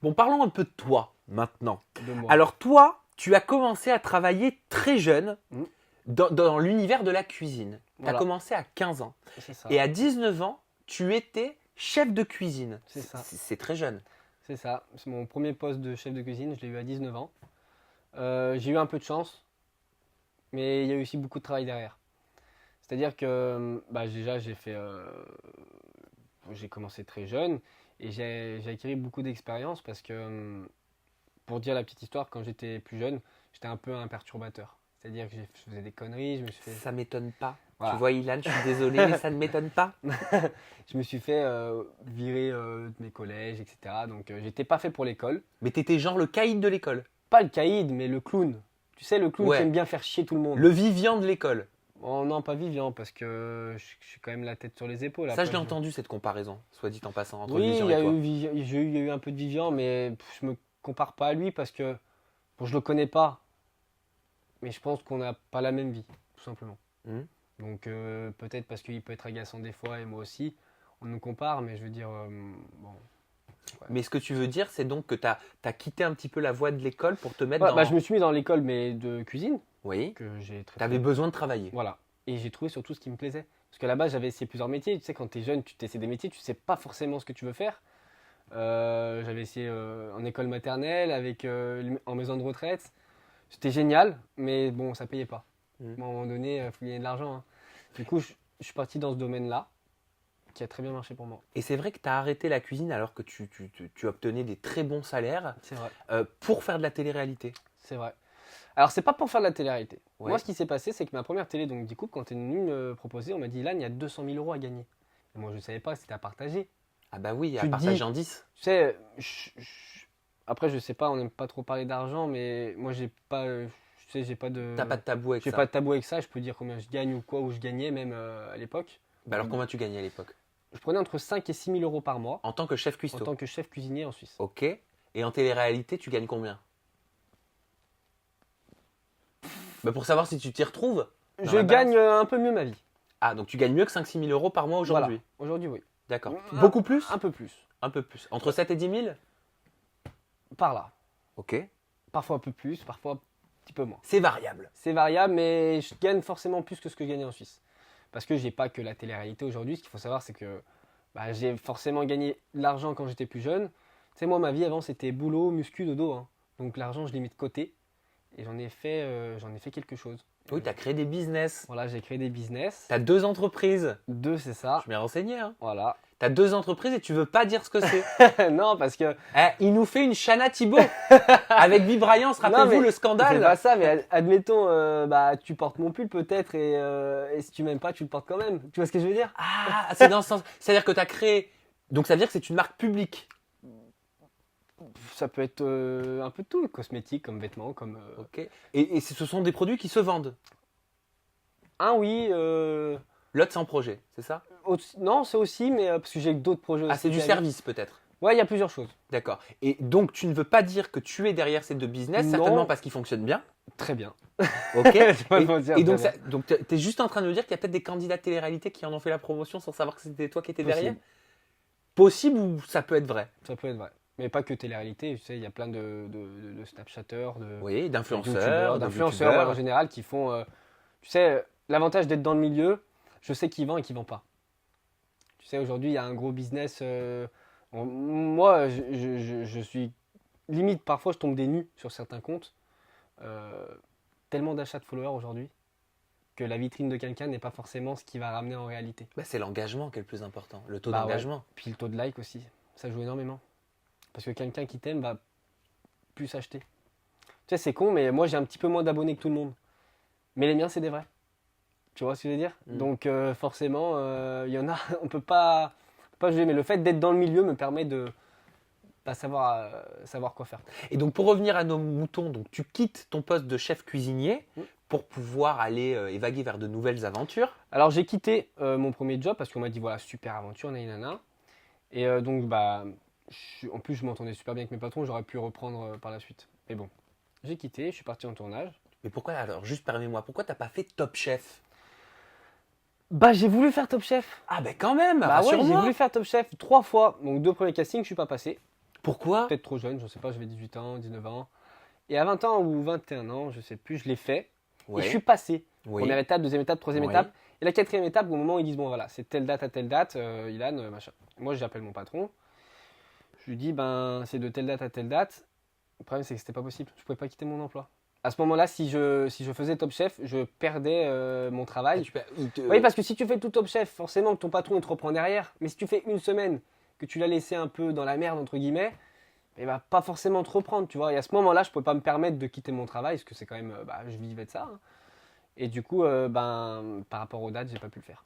Bon, parlons un peu de toi maintenant. De moi. Alors toi, tu as commencé à travailler très jeune Mm. dans l'univers de la cuisine. Tu as Voilà. commencé à 15 ans. C'est ça. Et à 19 ans, tu étais chef de cuisine. C'est ça. C'est très jeune. C'est ça. C'est mon premier poste de chef de cuisine. Je l'ai eu à 19 ans. J'ai eu un peu de chance, mais il y a eu aussi beaucoup de travail derrière. C'est-à-dire que déjà, j'ai commencé très jeune et j'ai acquis beaucoup d'expérience parce que, pour dire la petite histoire, quand j'étais plus jeune, j'étais un peu un perturbateur. C'est-à-dire que je faisais des conneries, je me suis fait, Ça m'étonne pas. Voilà. Tu vois, Ilan, je suis désolé, mais ça ne m'étonne pas. je me suis fait virer de mes collèges, etc. Donc j'étais pas fait pour l'école. Mais t'étais genre le caïd de l'école. Pas le caïd, mais le clown. Tu sais, le clown Ouais. qui aime bien faire chier tout le monde. Le Vivian de l'école. Oh non, pas Vivian, parce que je suis quand même la tête sur les épaules. Ça, Après, je l'ai entendu, cette comparaison, soit dit en passant, entre Oui, Vivian il y et a toi. eu il y a eu un peu de Vivian, mais je me compare pas à lui parce que bon, je le connais pas, mais je pense qu'on n'a pas la même vie, tout simplement. Hmm. Donc peut-être parce qu'il peut être agaçant des fois et moi aussi, on nous compare, mais je veux dire, bon. Ouais. Mais ce que tu veux dire, c'est donc que tu as quitté un petit peu la voie de l'école pour te mettre dans... Je me suis mis dans l'école mais de cuisine Oui, que j'ai très tu avais besoin de travailler. Voilà. Et j'ai trouvé surtout ce qui me plaisait. Parce qu'à la base, j'avais essayé plusieurs métiers. Tu sais, quand tu es jeune, tu t'essaies des métiers, tu sais pas forcément ce que tu veux faire. J'avais essayé en école maternelle, en maison de retraite. C'était génial, mais bon, ça payait pas. Mm. À un moment donné, il faut gagner de l'argent, hein. Du coup, je suis parti dans ce domaine-là, qui a très bien marché pour moi. Et c'est vrai que tu as arrêté la cuisine alors que tu obtenais des très bons salaires C'est vrai, pour faire de la télé-réalité. c'est vrai. Alors, c'est pas pour faire de la télé-réalité. Ouais. Moi, ce qui s'est passé, c'est que ma première télé, donc Découpe, quand elle est venue me proposer, on m'a dit, là, il y a 200 000 euros à gagner. Et moi, je ne savais pas, c'était à partager. Ah bah oui, Tu à te partager dis- en 10. Tu sais, après, je sais pas, on n'aime pas trop parler d'argent, mais moi, j'ai pas de. T'as pas de tabou avec J'ai ça. pas de tabou avec ça, je peux dire combien je gagne ou quoi, où je gagnais même à l'époque. Bah alors combien tu gagnais à l'époque? Je prenais entre 5 et 6 000 euros par mois En tant que chef en cuistot. tant que chef cuisinier en Suisse. Ok. Et en télé-réalité, tu gagnes combien? Bah pour savoir si tu t'y retrouves. dans Je la balance. gagne un peu mieux ma vie. Ah, donc tu gagnes mieux que 5-6 000 euros par mois aujourd'hui. Voilà. Aujourd'hui, oui. D'accord. Un- Beaucoup plus? Un peu plus. Un peu plus. Entre 7 et 10 000? Par là. Ok. Parfois un peu plus, parfois un petit peu moins. C'est variable. C'est variable, mais je gagne forcément plus que ce que je gagnais en Suisse. Parce que j'ai pas que la télé-réalité aujourd'hui. Ce qu'il faut savoir, c'est que j'ai forcément gagné de l'argent quand j'étais plus jeune. Tu sais, moi, ma vie avant, c'était boulot, muscu, dodo, hein. Donc l'argent, je l'ai mis de côté. Et j'en ai fait quelque chose. Oui, tu as créé des business. Voilà, j'ai créé des business. Tu as 2 entreprises. 2, c'est ça. Je m'ai renseigné. Hein. Voilà. Tu as 2 entreprises et tu veux pas dire ce que c'est. Non, parce que. Il nous fait une Shana Thibault. Avec Vibrayance, Non, rappelez-vous mais le C'est scandale. pas ça, mais admettons, tu portes mon pull peut-être, et si tu m'aimes pas, tu le portes quand même. Tu vois ce que je veux dire? Ah, c'est dans ce sens. C'est-à-dire que tu as créé. Donc ça veut dire que c'est une marque publique. Ça peut être un peu de tout, cosmétique, comme vêtements, comme. Ok. Et ce sont des produits qui se vendent. Oui. L'autre sans projet, c'est ça? Non, c'est aussi, mais parce que j'ai d'autres projets aussi. Ah, c'est du derrière. service peut-être. Ouais, il y a plusieurs choses. D'accord. Et donc tu ne veux pas dire que tu es derrière ces 2 business, Non. certainement parce qu'ils fonctionnent bien. Très bien. Ok. Je vais pas te mentir, Et donc, très donc tu es juste en train de me dire qu'il y a peut-être des candidats de télé-réalité qui en ont fait la promotion sans savoir que c'était toi qui étais Possible. derrière? Possible ou ça peut être vrai? Ça peut être vrai. Mais pas que télé-réalité, tu sais, il y a plein de Snapchatters, Oui, de d'influenceurs, youtubeurs, de d'influenceurs youtubeurs. en général qui font. Tu sais, l'avantage d'être dans le milieu, je sais qui vend et qui vend pas. Tu sais, aujourd'hui, il y a un gros business. Moi, je suis. Limite, parfois, je tombe des nues sur certains comptes. Tellement d'achats de followers aujourd'hui que la vitrine de quelqu'un n'est pas forcément ce qui va ramener en réalité. Bah, c'est l'engagement qui est le plus important, le taux Bah d'engagement. Puis le taux de like aussi, ça joue énormément. Parce que quelqu'un qui t'aime va plus acheter. Tu sais, c'est con, mais moi j'ai un petit peu moins d'abonnés que tout le monde. Mais les miens, c'est des vrais. Tu vois ce que je veux dire? Mm. Donc forcément, il y en a, on peut pas jouer. Mais le fait d'être dans le milieu me permet de savoir quoi faire. Et donc pour revenir à nos moutons, donc tu quittes ton poste de chef cuisinier Mm. pour pouvoir aller évaguer vers de nouvelles aventures. Alors j'ai quitté mon premier job parce qu'on m'a dit voilà, super aventure, nanana. Et donc en plus je m'entendais super bien avec mes patrons, j'aurais pu reprendre par la suite. Mais bon, j'ai quitté, je suis parti en tournage. Mais pourquoi alors, juste permets-moi, pourquoi t'as pas fait Top Chef? J'ai voulu faire Top Chef. Ah ben quand même, Ouais, j'ai rassure-moi. voulu faire Top Chef 3 fois. Donc 2 premiers castings, je suis pas passé. Pourquoi? peut-être trop jeune, je sais pas, j'avais 18 ans, 19 ans. Et à 20 ans ou 21 ans, je sais plus, je l'ai fait. Et je suis passé. Oui. Première étape, deuxième étape, troisième Oui. étape. Et la quatrième étape, au moment où ils disent, bon voilà, c'est telle date à telle date, Ilan, machin. Moi, j'appelle mon patron. Je lui dis, ben, c'est de telle date à telle date. Le problème, c'est que c'était pas possible. Je pouvais pas quitter mon emploi. À ce moment-là, si je faisais Top Chef, je perdais mon travail. Oui, parce que si tu fais tout Top Chef, forcément, ton patron, il te reprend derrière. Mais si tu fais une semaine, que tu l'as laissé un peu dans la merde, entre guillemets, il va pas forcément te reprendre, tu vois. Et à ce moment-là, je pouvais pas me permettre de quitter mon travail, parce que c'est quand même, je vivais de ça, hein. Et du coup, par rapport aux dates, j'ai pas pu le faire.